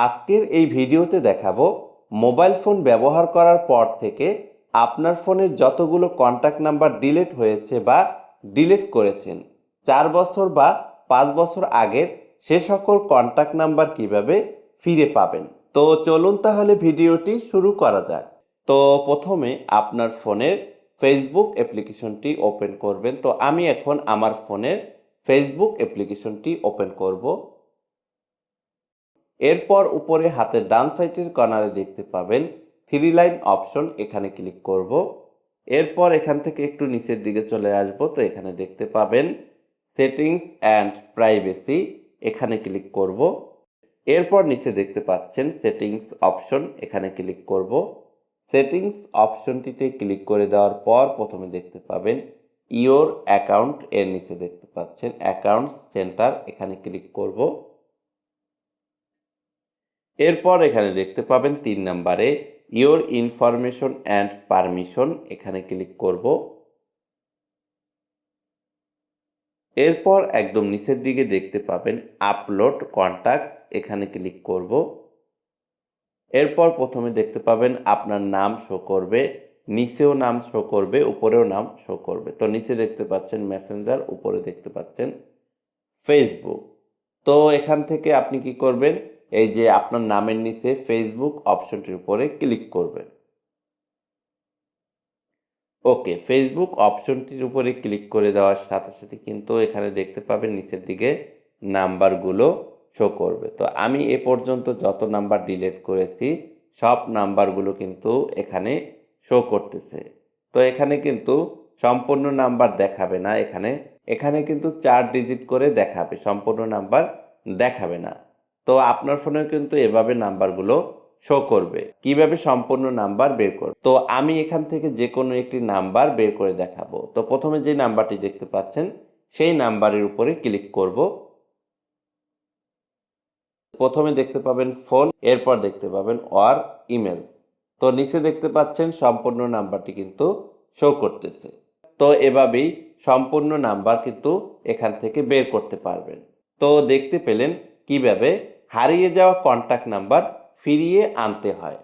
আজকের এই ভিডিওতে দেখাবো মোবাইল ফোন ব্যবহার করার পর থেকে আপনার ফোনের যতগুলো কন্ট্যাক্ট নাম্বার ডিলিট হয়েছে বা ডিলিট করেছেন 4 বছর বা 5 বছর আগের সে সকল কন্ট্যাক্ট নাম্বার কিভাবে ফিরে পাবেন। তো চলুন তাহলে ভিডিওটি শুরু করা যাক। তো প্রথমে আপনার ফোনের ফেসবুক অ্যাপ্লিকেশনটি ওপেন করবেন। তো আমি এখন আমার ফোনের ফেসবুক অ্যাপ্লিকেশনটি ওপেন করব। এরপর উপরে হাতের ডান সাইডের কর্নারে দেখতে পাবেন 3 লাইন অপশন, এখানে ক্লিক করব। এরপর এখান থেকে একটু নিচের দিকে চলে আসব। তো এখানে দেখতে পাবেন সেটিংস অ্যান্ড প্রাইভেসি, এখানে ক্লিক করব। এরপর নিচে দেখতে পাচ্ছেন সেটিংস অপশন, এখানে ক্লিক করব। সেটিংস অপশনটিতে ক্লিক করে দেওয়ার পর প্রথমে দেখতে পাবেন ইওর অ্যাকাউন্ট, এর নিচে দেখতে পাচ্ছেন অ্যাকাউন্টস সেন্টার, এখানে ক্লিক করব। এরপর এখানে দেখতে পাবেন 3 নম্বরে ইওর ইনফরমেশন অ্যান্ড পারমিশন, এখানে ক্লিক করব। এরপর একদম নিচের দিকে দেখতে পাবেন আপলোড কন্টাক্টস, এখানে ক্লিক করব। এরপর প্রথমে দেখতে পাবেন আপনার নাম শো করবে, নিচেও নাম শো করবে, উপরেও নাম শো করবে। তো নিচে দেখতে পাচ্ছেন মেসেঞ্জার, উপরে দেখতে পাচ্ছেন ফেসবুক। তো এখান থেকে আপনি কি করবেন, এই যে আপনার নামের নিচে ফেসবুক অপশনটির উপরে ক্লিক করবেন। ওকে, ফেসবুক অপশনটির উপরে ক্লিক করে দেওয়ার সাথে সাথে কিন্তু এখানে দেখতে পাবেন নিচের দিকে নাম্বারগুলো শো করবে। তো আমি এ পর্যন্ত যত নাম্বার ডিলিট করেছি সব নাম্বারগুলো কিন্তু এখানে শো করতেছে। তো এখানে কিন্তু সম্পূর্ণ নাম্বার দেখাবে না, এখানে কিন্তু 4 ডিজিট করে দেখাবে, সম্পূর্ণ নাম্বার দেখাবে না। তো আপনার ফোনে কিন্তু এভাবে নাম্বারগুলো শো করবে। কিভাবে সম্পূর্ণ নাম্বার বের করব, তো আমি এখান থেকে যে কোনো একটি নাম্বার বের করে দেখাবো। তো প্রথমে যে নাম্বারটি দেখতে পাচ্ছেন সেই নাম্বারের উপরে ক্লিক করব। প্রথমে দেখতে পাবেন ফোন, এরপর দেখতে পাবেন অর ইমেল। তো নিচে দেখতে পাচ্ছেন সম্পূর্ণ নাম্বারটি কিন্তু শো করতেছে। তো এভাবেই সম্পূর্ণ নাম্বার কিন্তু এখান থেকে বের করতে পারবেন। তো দেখতে পেলেন কিভাবে হারিয়ে যাওয়া কন্ট্যাক্ট নাম্বার ফিরিয়ে আনতে হয়।